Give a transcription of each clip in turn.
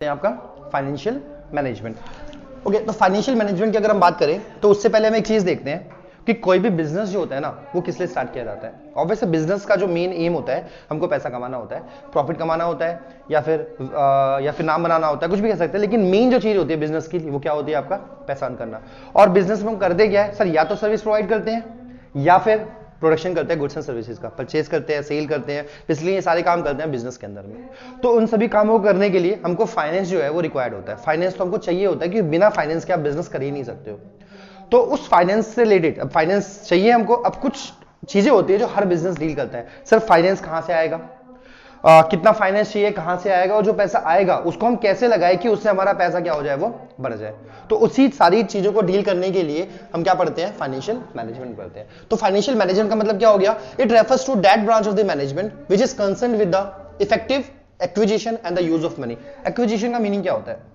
आपका financial management. Okay, तो financial management की अगर हम बात करें तो उससे पहले हम एक चीज देखते हैं कि कोई भी बिजनेस जो होता है ना वो किस लिए स्टार्ट किया जाता है। ऑब्वियसली बिजनेस का जो मेन एम होता है हमको पैसा कमाना होता है, प्रॉफिट कमाना होता है, या फिर नाम बनाना होता है, कुछ भी कह सकते हैं। लेकिन मेन जो चीज होती है बिजनेस की वो क्या होती है, आपका पैसा अर्न करना। और बिजनेस में हम करते क्या है सर, या तो सर्विस प्रोवाइड करते हैं या फिर प्रोडक्शन करते हैं, गुड्स एंड सर्विसेज का परचेज करते हैं, सेल करते हैं। इसलिए ये सारे काम करते हैं बिजनेस के अंदर में। तो उन सभी कामों को करने के लिए हमको फाइनेंस जो है वो रिक्वायर्ड होता है। फाइनेंस तो हमको चाहिए होता है कि बिना फाइनेंस के आप बिजनेस कर ही नहीं सकते हो। तो उस फाइनेंस से रिलेटेड अब फाइनेंस चाहिए हमको। अब कुछ चीजें होती है जो हर बिजनेस डील करता है। सर फाइनेंस कहां से आएगा, कितना फाइनेंस चाहिए, कहां से आएगा, और जो पैसा आएगा उसको हम कैसे लगाए कि उससे हमारा पैसा क्या हो जाए, वो बढ़ जाए। तो उसी सारी चीजों को डील करने के लिए हम क्या पढ़ते हैं, फाइनेंशियल मैनेजमेंट पढ़ते हैं। तो फाइनेंशियल मैनेजमेंट का मतलब क्या हो गया, it refers to that branch of the management which is concerned with the effective acquisition and the use of money. Acquisition का मीनिंग क्या होता है,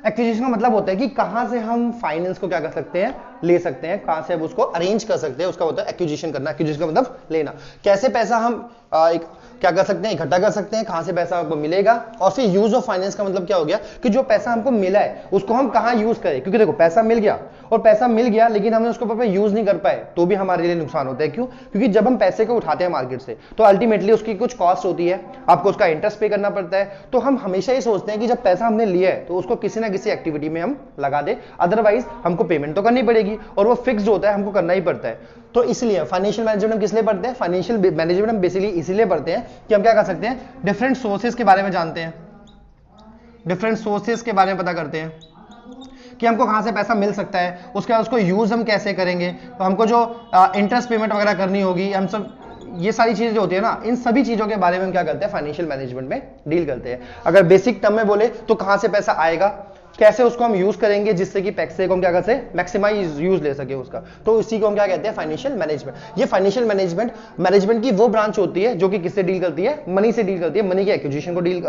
एक्विजिशन का मतलब होता है कि कहां से हम फाइनेंस को क्या कर सकते हैं, ले सकते हैं, कहां से हम उसको अरेंज कर सकते हैं, उसका होता है एक्विजिशन करना। एक्विजिशन का मतलब लेना, कैसे पैसा हम क्या कर सकते हैं, इकट्ठा कर सकते हैं, कहां से पैसा हमको मिलेगा। और फिर यूज ऑफ फाइनेंस का मतलब क्या हो गया कि जो पैसा हमको मिला है उसको हम कहां यूज करें। क्योंकि देखो पैसा मिल गया, और पैसा मिल गया लेकिन हमने उसको पर यूज नहीं कर पाए तो भी हमारे लिए नुकसान होता है। क्यों, क्योंकि जब हम पैसे को उठाते हैं मार्केट से तो अल्टीमेटली उसकी कुछ कॉस्ट होती है, आपको उसका इंटरेस्ट पे करना पड़ता है। तो हम हमेशा ये सोचते हैं कि जब पैसा हमने लिया है तो उसको किसी ना किसी एक्टिविटी में हम लगा दे, अदरवाइज हमको पेमेंट तो करनी पड़ेगी और वो फिक्स्ड होता है, हमको करना ही पड़ता है। तो इसलिए फाइनेंशियल मैनेजमेंट हम किस लिए पढ़ते हैं, फाइनेंशियल मैनेजमेंट हम बेसिकली इसीलिए पढ़ते हैं कि हम क्या कर सकते हैं, डिफरेंट सोर्सेज के बारे में जानते हैं, डिफरेंट सोर्सेज के बारे में पता करते हैं कि हमको कहां से पैसा मिल सकता है, उसके बाद उसको यूज हम कैसे करेंगे, तो हमको जो इंटरेस्ट पेमेंट वगैरह करनी होगी, हम सब ये सारी चीजें जो होती है ना, इन सभी चीजों के बारे में हम क्या करते हैं, फाइनेंशियल मैनेजमेंट में डील करते हैं। अगर बेसिक टर्म में बोले तो कहां से पैसा आएगा, कैसे उसको हम यूज करेंगे जिससे कि पैसे को हम क्या कर सके, मैक्सिमाइज यूज ले सके उसका, तो इसी को हम क्या कहते हैं, फाइनेंशियल मैनेजमेंट। ये फाइनेंशियल मैनेजमेंट की वो ब्रांच होती है जो कि किससे डील करती है, मनी से डील करती है, मनी के एक्विजिशन को डील,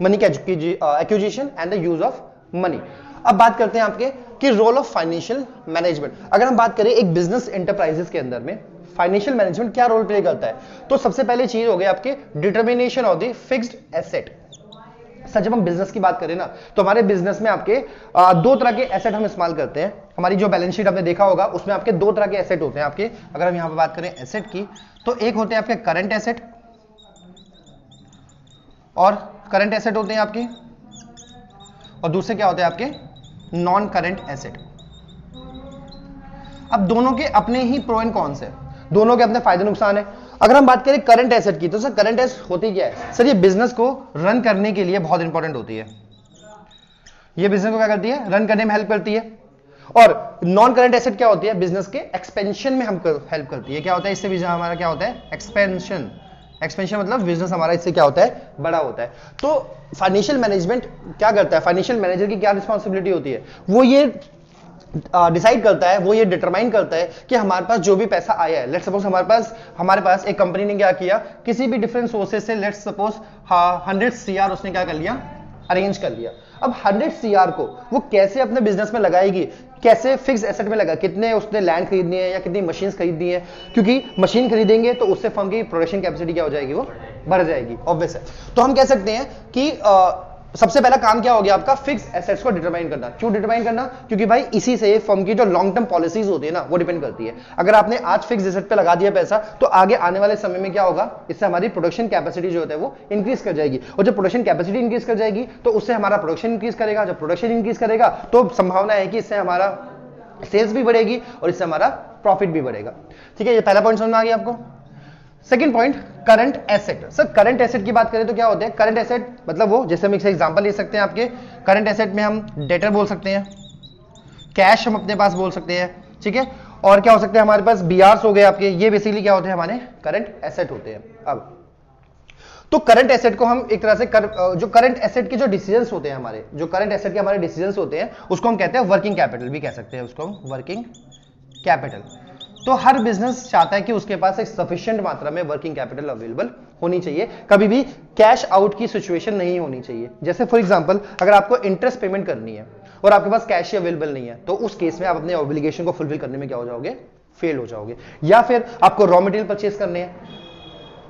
मनी के acquisition and the use of money. अब बात करते हैं आपके कि रोल ऑफ फाइनेंशियल मैनेजमेंट। अगर हम बात करें एक बिजनेस एंटरप्राइजेस के अंदर में फाइनेंशियल मैनेजमेंट क्या रोल प्ले करता है, तो सबसे पहले चीज हो गई आपके determination of the fixed asset. Sir जब हम बिजनेस की बात करें ना तो हमारे बिजनेस में आपके दो तरह के एसेट हम इस्तेमाल करते हैं। हमारी जो बैलेंस शीट आपने देखा होगा उसमें आपके दो तरह के एसेट होते हैं आपके। अगर हम यहां पे बात करें एसेट की तो एक होते हैं आपके करंट एसेट, और करंट एसेट होते हैं आपके, और दूसरे क्या होते हैं आपके, नॉन करंट एसेट। अब दोनों के अपने ही प्रो एंड कॉन्स है, दोनों के अपने फायदे नुकसान है। अगर हम बात करें करंट एसेट की तो सर करंट एसेट होती क्या है, सर ये बिजनेस को रन करने के लिए बहुत इंपॉर्टेंट होती है। ये बिजनेस को क्या करती है, रन करने में हेल्प करती है। और नॉन करंट एसेट क्या होती है, बिजनेस के एक्सपेंशन में हम हेल्प करती है। क्या होता है इससे भी हमारा क्या होता है, एक्सपेंशन। एक्सपेंशन मतलब बिजनेस हमारा इससे क्या होता है, बड़ा होता है। तो फाइनेंशियल मैनेजमेंट क्या करता है, फाइनेंशियल मैनेजर की क्या रिस्पॉन्सिबिलिटी होती है, वो ये डिसाइड करता है, वो ये डिटरमाइन करता है कि हमारे पास जो भी पैसा आया है, लेट्स सपोज हमारे पास एक कंपनी ने क्या किया, किसी भी डिफरेंट सोर्सेज से लेट्स सपोज 100 CR उसने क्या कर लिया, अरेंज कर लिया। अब 100 CR को वो कैसे अपने बिजनेस में लगाएगी, कैसे फिक्स एसेट में लगा, कितने उसने लैंड खरीदनी है या कितनी मशीन खरीदनी है, क्योंकि मशीन खरीदेंगे तो उससे फर्म की प्रोडक्शन कैपेसिटी क्या हो जाएगी, वो बढ़ जाएगी, ऑब्वियस है। तो हम कह सकते हैं कि सबसे पहला काम क्या हो गया आपका, फिक्स एसेट्स को डिटरमाइन करना। क्यों डिटरमाइन करना, क्योंकि भाई इसी से फर्म की जो लॉन्ग टर्म पॉलिसीज होती है ना वो डिपेंड करती है। अगर आपने आज फिक्स एसेट पे लगा दिया पैसा तो आगे आने वाले समय में क्या होगा, इससे हमारी प्रोडक्शन कैपेसिटी जो होता है वो इंक्रीज कर जाएगी, और जब प्रोडक्शन कैपेसिटी इंक्रीज कर जाएगी तो उससे हमारा प्रोडक्शन इंक्रीज करेगा। जब प्रोडक्शन इंक्रीज करेगा तो संभावना है कि इससे हमारा सेल्स भी बढ़ेगी और इससे हमारा प्रॉफिट भी बढ़ेगा। ठीक है, ये पहला पॉइंट समझ में आ गया आपको। Second point, current asset. Sir current asset की बात करें तो क्या होते हैं, करंट एसेट मतलब वो, जैसे हम एक एग्जांपल ले सकते हैं आपके, करंट एसेट में हम डेटर बोल सकते हैं, कैश हम अपने पास बोल सकते हैं, ठीक है, और क्या हो सकते हैं हमारे पास बीआरस हो गए आपके। ये बेसिकली क्या होते हैं, हमारे करंट एसेट होते हैं। अब तो करंट एसेट को हम एक तरह से जो करंट एसेट के जो डिसीजंस होते हैं हमारे, जो करंट एसेट के हमारे डिसीजंस होते हैं उसको हम कहते हैं वर्किंग कैपिटल भी कह सकते हैं उसको, वर्किंग कैपिटल। तो हर बिजनेस चाहता है कि उसके पास एक सफिशिएंट मात्रा में वर्किंग कैपिटल अवेलेबल होनी चाहिए, कभी भी कैश आउट की सिचुएशन नहीं होनी चाहिए। जैसे फॉर एग्जांपल अगर आपको इंटरेस्ट पेमेंट करनी है और आपके पास कैश ही अवेलेबल नहीं है तो उस केस में आप अपने ऑब्लिगेशन को फुलफिल करने में क्या हो जाओगे, फेल हो जाओगे। या फिर आपको रॉ मटेरियल परचेस करने हैं,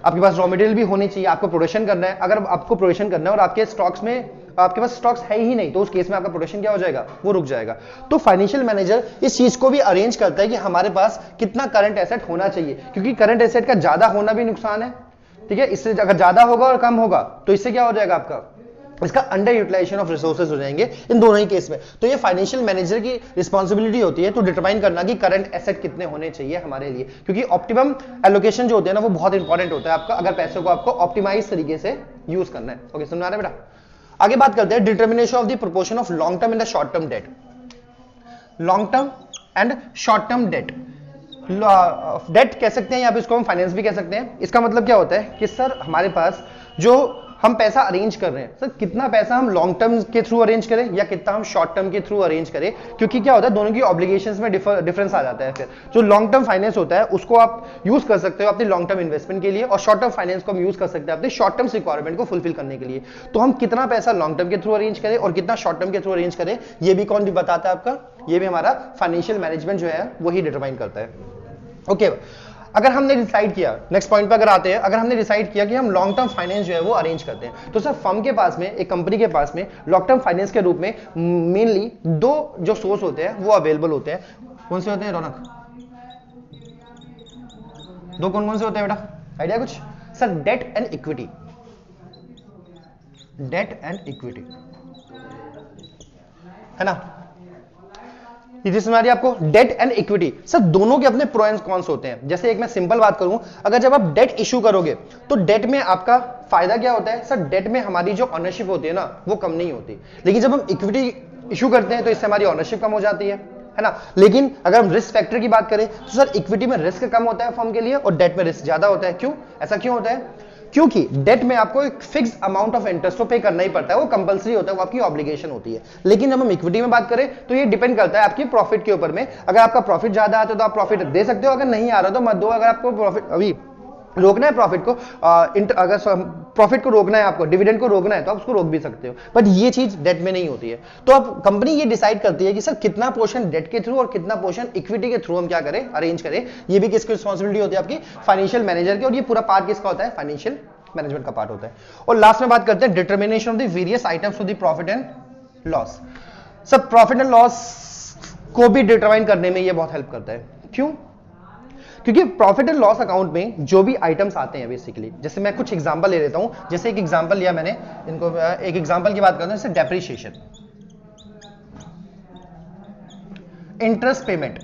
आपके पास रॉ मटेरियल भी होनी चाहिए, आपको प्रोडक्शन करना है। अगर आपको प्रोडक्शन करना है और आपके स्टॉक्स में आपके पास स्टॉक्स है ही नहीं, तो उस केस में आपका प्रोडक्शन क्या हो जाएगा, वो रुक जाएगा। तो फाइनेंशियल मैनेजर इस चीज को भी अरेंज करता है कि हमारे पास कितना करंट एसेट होना चाहिए, क्योंकि करंट एसेट का ज्यादा होना भी नुकसान है, ठीक है। इससे अगर ज्यादा होगा और कम होगा तो इससे क्या हो जाएगा, आपका इसका अंडर यूटिलाइजेशन ऑफ रिसोर्सेज हो जाएंगे इन दोनों ही केस में। तो ये फाइनेंशियल मैनेजर की रिस्पांसिबिलिटी होती है टू डिटरमाइन करना कि करंट एसेट कितने होने चाहिए हमारे लिए, क्योंकि ऑप्टिमम एलोकेशन जो होते हैं ना वो बहुत इंपॉर्टेंट होता है आपका, अगर पैसों को आपको ऑप्टिमाइज तरीके से यूज करना है। ओके, समझ आ रहा है बेटा? आगे बात करते हैं determination of the proportion of long term and short term debt. Long term and short term debt, debt कह सकते हैं या फिर इसको हम फाइनेंस भी कह सकते हैं। इसका मतलब क्या होता है कि सर हमारे पास जो हम पैसा अरेंज कर रहे हैं, सर कितना पैसा हम लॉन्ग टर्म के थ्रू अरेंज करें या कितना हम शॉर्ट टर्म के थ्रू अरेंज करें, क्योंकि क्या होता है दोनों की ऑब्लिगेशंस में डिफरेंस आ जाता है। फिर जो लॉन्ग टर्म फाइनेंस होता है उसको आप यूज कर सकते हो अपनी लॉन्ग टर्म इन्वेस्टमेंट के लिए, और शॉर्ट टर्म फाइनेंस को हम यूज कर सकते हैं अपने शॉर्ट टर्म रिक्वायरमेंट को फुलफिल करने के लिए। तो हम कितना पैसा लॉन्ग टर्म के थ्रू अरेंज करें और कितना शॉर्ट टर्म के थ्रू अरेंज करें, ये भी कौन बताता है आपका, ये भी हमारा फाइनेंशियल मैनेजमेंट जो है वही डिटरमाइन करता है। ओके, अगर हमने डिसाइड किया, नेक्स्ट पॉइंट पे अगर आते हैं, अगर हमने डिसाइड किया कि हम लॉन्ग टर्म फाइनेंस जो है वो अरेंज करते हैं, तो सर फर्म के पास में, एक कंपनी के पास में लॉन्ग टर्म फाइनेंस के रूप में मेनली दो जो सोर्स होते हैं वो अवेलेबल होते हैं। कौन से होते हैं रौनक? दो कौन कौन से होते हैं बेटा, आइडिया कुछ? Sir debt and equity, debt and equity, है ना? ये समझ आ रही है आपको? डेट एंड इक्विटी, सर दोनों के अपने प्रो एंड कॉन्स होते हैं। जैसे एक मैं सिंपल बात करूं, अगर जब आप डेट इशू करोगे तो डेट में आपका फायदा क्या होता है, सर डेट में हमारी जो ऑनरशिप होती है ना वो कम नहीं होती, लेकिन जब हम इक्विटी इशू करते हैं तो इससे हमारी ऑनरशिप कम हो जाती है ना। लेकिन अगर हम रिस्क फैक्टर की बात करें तो सर इक्विटी में रिस्क कम होता है फर्म के लिए और डेट में रिस्क ज्यादा होता है। क्यों ऐसा क्यों होता है? क्योंकि डेट में आपको एक फिक्स अमाउंट ऑफ इंटरेस्ट तो पे करना ही पड़ता है, वो कंपलसरी होता है, वो आपकी ऑब्लिगेशन होती है। लेकिन जब हम इक्विटी में बात करें तो ये डिपेंड करता है आपकी प्रॉफिट के ऊपर में। अगर आपका प्रॉफिट ज्यादा आता है तो आप प्रॉफिट दे सकते हो, अगर नहीं आ रहा तो मत दो। अगर आपको प्रॉफिट अभी रोकना है प्रॉफिट को, अगर प्रॉफिट को रोकना है, आपको डिविडेंड को रोकना है तो आप उसको रोक भी सकते हो, बट ये चीज डेट में नहीं होती है। तो अब कंपनी ये डिसाइड करती है कि सर कितना पोर्शन डेट के थ्रू और कितना पोर्शन इक्विटी के थ्रू हम क्या करें, अरेंज करें। ये भी किसकी रिस्पांसिबिलिटी होती है? आपकी फाइनेंशियल मैनेजर की, और ये पूरा पार्ट किसका होता है? फाइनेंशियल मैनेजमेंट का पार्ट होता है। और लास्ट में बात करते हैं determination of the various items of the profit and loss. Sir profit and loss को भी डिटरमाइन करने में ये बहुत हेल्प करता है। क्यों? क्योंकि प्रॉफिट एंड लॉस अकाउंट में जो भी आइटम्स आते हैं बेसिकली, जैसे मैं कुछ एग्जांपल ले लेता हूं, जैसे एक एग्जांपल लिया मैंने, इनको एक एग्जांपल की बात करता हूं, जैसे डेप्रिसिएशन, इंटरेस्ट पेमेंट,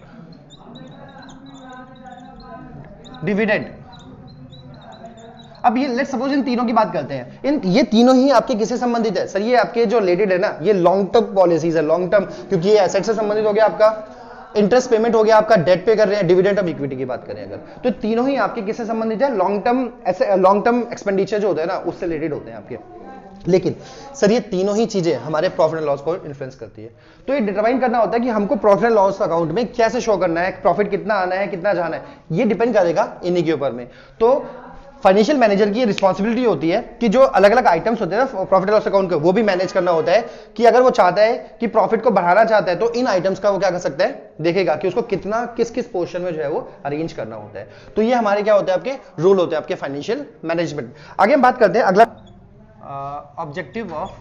डिविडेंड। अब ये लेट्स सपोज इन तीनों की बात करते हैं, ये तीनों ही आपके किससे संबंधित है? सर ये आपके जो रिलेटेड है ना, ये लॉन्ग टर्म पॉलिसीज है, लॉन्ग टर्म, क्योंकि ये एसेट से संबंधित हो गया आपका, इंटरेस्ट पेमेंट हो गया आपका, डेट पे कर रहे हैं, डिविडेंड ऑफ इक्विटी की बात करें अगर, तो तीनों ही आपके किससे संबंधित है? लॉन्ग टर्म, ऐसे लॉन्ग टर्म एक्सपेंडिचर जो होता है ना उससे रिलेटेड होते हैं आपके। लेकिन सर ये तीनों ही चीजें हमारे प्रॉफिट एंड लॉस को इन्फ्लुएंस करती है। तो ये डिटरमाइन करना होता है कि हमको प्रॉफिट एंड लॉस अकाउंट में कैसे शो करना है, प्रॉफिट कितना आना है, कितना जाना है, ये डिपेंड करेगा इन्हीं के ऊपर में। तो फाइनेंशियल मैनेजर की रिस्पांसिबिलिटी होती है कि जो अलग अलग आइटम्स होते हैं ना प्रॉफिट एंड लॉस अकाउंट के, वो भी मैनेज करना होता है कि अगर वो चाहता है कि प्रॉफिट को बढ़ाना चाहता है तो इन आइटम्स का वो क्या कर सकता है, देखेगा कि उसको कितना किस किस पोर्शन में जो है वो अरेंज करना होता है। तो ये हमारे क्या होते हैं, आपके रूल होते हैं आपके फाइनेंशियल मैनेजमेंट। आगे हम बात करते हैं अगला ऑब्जेक्टिव ऑफ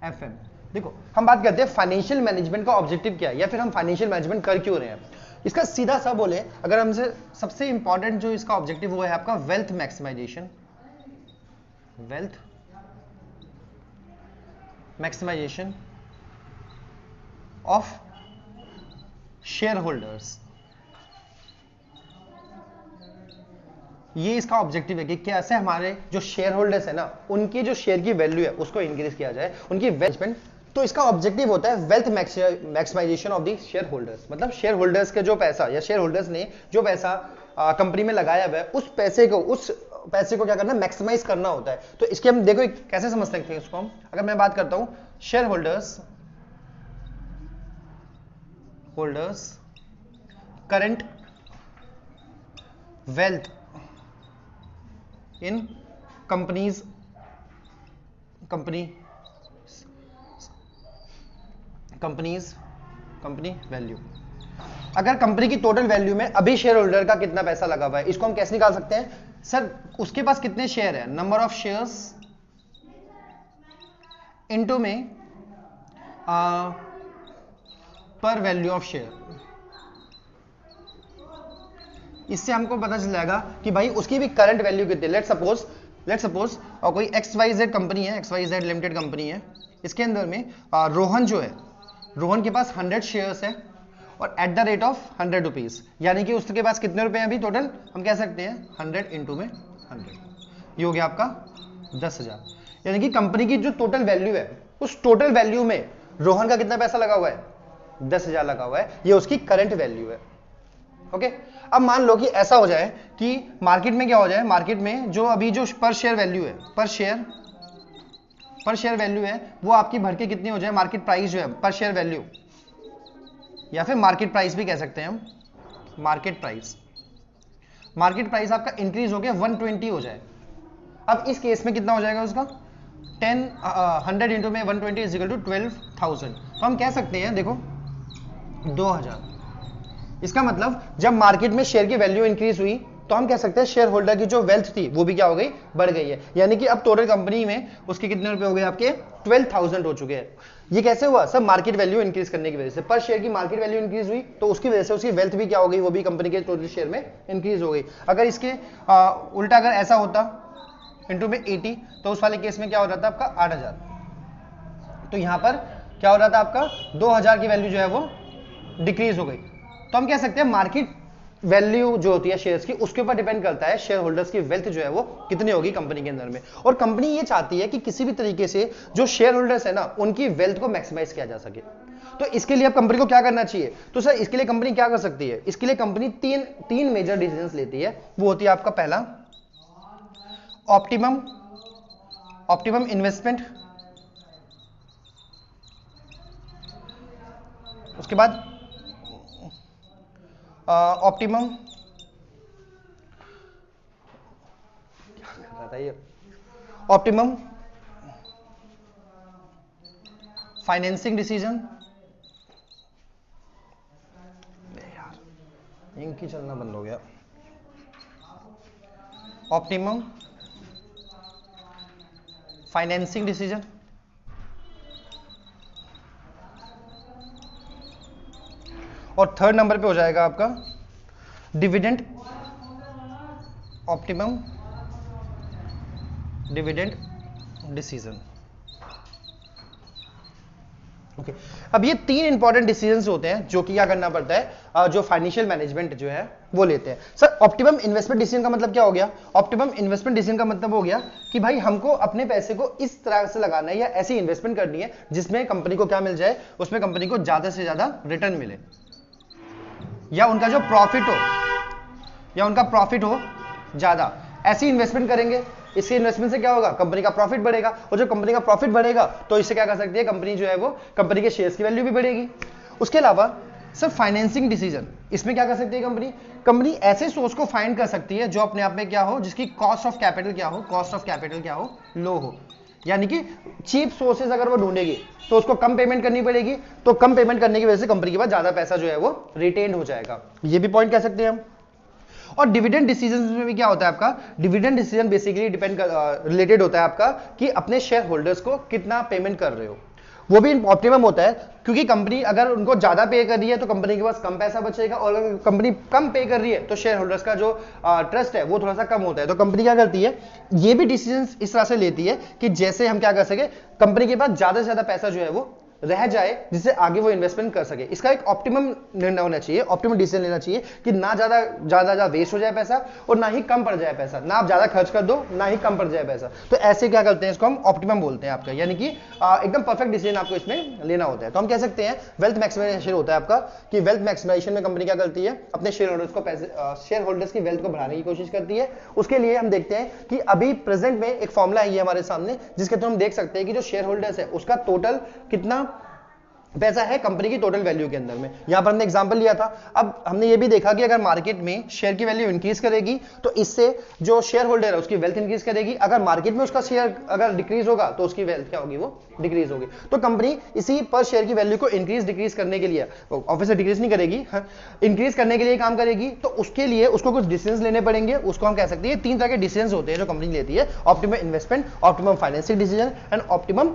एफएम। देखो हम बात करते हैं फाइनेंशियल मैनेजमेंट का ऑब्जेक्टिव क्या है, या फिर हम फाइनेंशियल मैनेजमेंट कर क्यों रहे हैं। इसका सीधा सा बोले अगर हमसे, सबसे इंपॉर्टेंट जो इसका ऑब्जेक्टिव वो है आपका wealth maximization, wealth maximization of shareholders. ये इसका ऑब्जेक्टिव है कि कैसे हमारे जो शेयर होल्डर्स है ना, उनकी जो शेयर की वैल्यू है उसको इंक्रीज किया जाए, उनकी मैनेजमेंट। तो इसका ऑब्जेक्टिव होता है wealth maximization of the shareholders, मतलब शेयर होल्डर्स के जो पैसा, या शेयर होल्डर्स ने जो पैसा कंपनी में लगाया हुआ है, उस पैसे को क्या करना, मैक्सिमाइज करना होता है। तो इसके हम देखो कैसे समझ सकते हैं इसको हम, अगर मैं बात करता हूं share holders current wealth in company value. अगर कंपनी की टोटल वैल्यू में अभी शेयर होल्डर का कितना पैसा लगा हुआ है, इसको हम कैसे निकाल सकते हैं? सर उसके पास कितने शेयर है, नंबर ऑफ शेयर्स इनटू में पर वैल्यू ऑफ शेयर। इससे हमको पता चल जाएगा कि भाई उसकी भी करंट वैल्यू कितनी है। लेट सपोज कोई XYZ कंपनी है, XYZ लिमिटेड कंपनी है, इसके अंदर में रोहन जो है, रोहन के पास 100 शेयर्स है और at the rate of 100 rupees, यानी कि उसके पास कितने रुपए हैं अभी टोटल, हम कह सकते हैं 100 इंटू में 100, ये हो गया आपका 10,000। यानी कि कंपनी की जो टोटल वैल्यू है, उस टोटल वैल्यू में रोहन का कितना पैसा लगा हुआ है, 10,000 लगा हुआ है, ये उसकी करंट वैल्यू है। ओके, अब मान लो कि ऐसा हो जाए कि मार्केट में क्या हो जाए, मार्केट में जो अभी जो पर शेयर वैल्यू है, पर शेयर वैल्यू है, वो आपकी भर के कितनी हो जाए, मार्केट प्राइस जो है पर शेयर वैल्यू, या फिर मार्केट प्राइस भी कह सकते हैं हम, मार्केट प्राइस आपका इंक्रीज हो गया 120 हो जाए। अब इस केस में कितना हो जाएगा उसका 100 इंटू में 120 इज इक्वल टू 12,000। तो हम कह सकते हैं देखो 2,000। इसका मतलब जब मार्केट में शेयर की वैल्यू इंक्रीज हुई तो हम कह सकते हैं शेयर होल्डर की जो वेल्थ थी वो भी क्या हो गई, बढ़ गई है। यानी कि अब टोटल कंपनी में उसके कितने रुपए हो गए, आपके 12,000 हो चुके हैं। ये कैसे हुआ, सब मार्केट वैल्यू इंक्रीज करने की वजह से, पर शेयर की मार्केट वैल्यू इंक्रीज हुई तो उसकी वजह से उसकी वेल्थ भी क्या हो गई, वो भी कंपनी के टोटल शेयर में इंक्रीज हो गई। अगर इसके उल्टा अगर ऐसा होता इंटू में 80, तो उस वाले केस में क्या हो रहा था आपका 8,000। तो यहां पर क्या हो रहा था आपका 2,000 की वैल्यू जो है वो डिक्रीज हो गई। तो हम कह सकते हैं मार्केट वैल्यू जो होती है शेयर्स की, उसके ऊपर डिपेंड करता है शेयर होल्डर्स की वेल्थ जो है वो कितनी होगी कंपनी के अंदर में। और कंपनी ये चाहती है कि किसी भी तरीके से जो शेयर होल्डर्स है ना, उनकी वेल्थ को मैक्सिमाइज किया जा सके। तो इसके लिए अब कंपनी को क्या करना चाहिए, तो सर इसके लिए कंपनी क्या कर सकती है, इसके लिए कंपनी तीन मेजर डिसीजंस लेती है। वो होती है आपका पहला ऑप्टिमम इन्वेस्टमेंट, उसके बाद ऑप्टिमम ऑप्टिमम फाइनेंसिंग डिसीजन। यार इंक ही चलना बंद हो गया। ऑप्टिमम फाइनेंसिंग डिसीजन, और थर्ड नंबर पे हो जाएगा आपका dividend, optimum dividend decision. Okay, अब ये तीन इंपॉर्टेंट डिसीजंस होते हैं जो कि क्या करना पड़ता है, जो फाइनेंशियल मैनेजमेंट जो है वो लेते हैं। सर ऑप्टिमम इन्वेस्टमेंट डिसीजन का मतलब क्या हो गया, ऑप्टिमम इन्वेस्टमेंट डिसीजन का मतलब हो गया कि भाई हमको अपने पैसे को इस तरह से लगाना है या ऐसी इन्वेस्टमेंट करनी है जिसमें कंपनी को क्या मिल जाए, उसमें कंपनी को ज्यादा से ज्यादा रिटर्न मिले, या उनका जो प्रॉफिट हो ज्यादा। ऐसी इन्वेस्टमेंट करेंगे, इससे इन्वेस्टमेंट से क्या होगा, कंपनी का प्रॉफिट बढ़ेगा, और जब कंपनी का प्रॉफिट बढ़ेगा तो इससे क्या कर सकती है कंपनी जो है वो, कंपनी के शेयर्स की वैल्यू भी बढ़ेगी। उसके अलावा सर फाइनेंसिंग डिसीजन, इसमें क्या कर सकती है कंपनी ऐसे सोर्स को फाइंड कर सकती है जो अपने आप में क्या हो, जिसकी कॉस्ट ऑफ कैपिटल क्या हो, लो हो। यानी कि चीप सोर्सेज अगर वो ढूंढेगी तो उसको कम पेमेंट करनी पड़ेगी, तो कम पेमेंट करने की वजह से कंपनी के पास ज्यादा पैसा जो है वो रिटेन हो जाएगा। ये भी पॉइंट कह सकते हैं हम। और डिविडेंड डिसीजन में भी क्या होता है आपका, डिविडेंड डिसीजन बेसिकली रिलेटेड होता है आपका कि अपने शेयर होल्डर्स को कितना पेमेंट कर रहे हो, वो भी ऑप्टिमम होता है। क्योंकि कंपनी अगर उनको ज्यादा पे कर रही है तो कंपनी के पास कम पैसा बचेगा, और अगर कंपनी कम पे कर रही है तो शेयर होल्डर्स का जो ट्रस्ट है वो थोड़ा सा कम होता है। तो कंपनी क्या करती है, ये भी डिसीजन इस तरह से लेती है कि जैसे हम क्या कर सके, कंपनी के पास ज्यादा से ज्यादा पैसा जो है वो रह जाए जिससे आगे वो इन्वेस्टमेंट कर सके। इसका एक ऑप्टिमम निर्णय होना चाहिए, ऑप्टिमम डिसीजन लेना चाहिए कि ना ज्यादा वेस्ट हो जाए पैसा और ना ही कम पड़ जाए पैसा, ना आप ज्यादा खर्च कर दो ना ही कम पड़ जाए पैसा। तो ऐसे क्या करते हैं, इसको हम ऑप्टिमम बोलते हैं आपका, यानी कि एकदम परफेक्ट डिसीजन आपको इसमें लेना होता है। तो हम कह सकते हैं वेल्थ मैक्सिमाइजेशन होता है आपका, कि वेल्थ मैक्सिमाइजेशन में कंपनी क्या करती है, अपने शेयर होल्डर्स की वेल्थ को बढ़ाने की कोशिश करती है। उसके लिए हम देखते हैं कि अभी प्रेजेंट में एक फॉर्मूला है हमारे सामने, जिसके थ्रू हम देख सकते हैं कि जो शेयर होल्डर्स है उसका टोटल कितना पैसा है कंपनी की टोटल वैल्यू के अंदर में। यहां पर हमने एग्जांपल लिया था। अब हमने ये भी देखा कि अगर मार्केट में शेयर की वैल्यू इंक्रीज करेगी तो इससे जो शेयर होल्डर है उसकी वेल्थ इंक्रीज करेगी, अगर मार्केट में उसका शेयर अगर डिक्रीज होगा तो उसकी वेल्थ क्या होगी, वो डिक्रीज होगी। तो कंपनी इसी पर शेयर की वैल्यू को इंक्रीज डिक्रीज करने के लिए, ऑब्वियसली डिक्रीज नहीं करेगी, इंक्रीज करने के लिए काम करेगी। तो उसके लिए उसको कुछ डिसीजंस लेने पड़ेंगे। उसको हम कह सकते हैं 3 तरह के डिसीजंस होते हैं जो कंपनी लेती है, optimum investment, optimum financial decision and optimum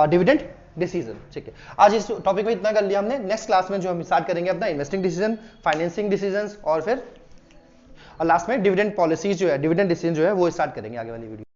dividend decision. ठीक है, आज इस टॉपिक में इतना कर लिया हमने। नेक्स्ट क्लास में जो हम स्टार्ट करेंगे अपना इन्वेस्टिंग डिसीजन, फाइनेंसिंग डिसीजंस और फिर लास्ट में डिविडेंड पॉलिसीज जो है, डिविडेंड डिसीजन जो है वो स्टार्ट करेंगे आगे वाली वीडियो।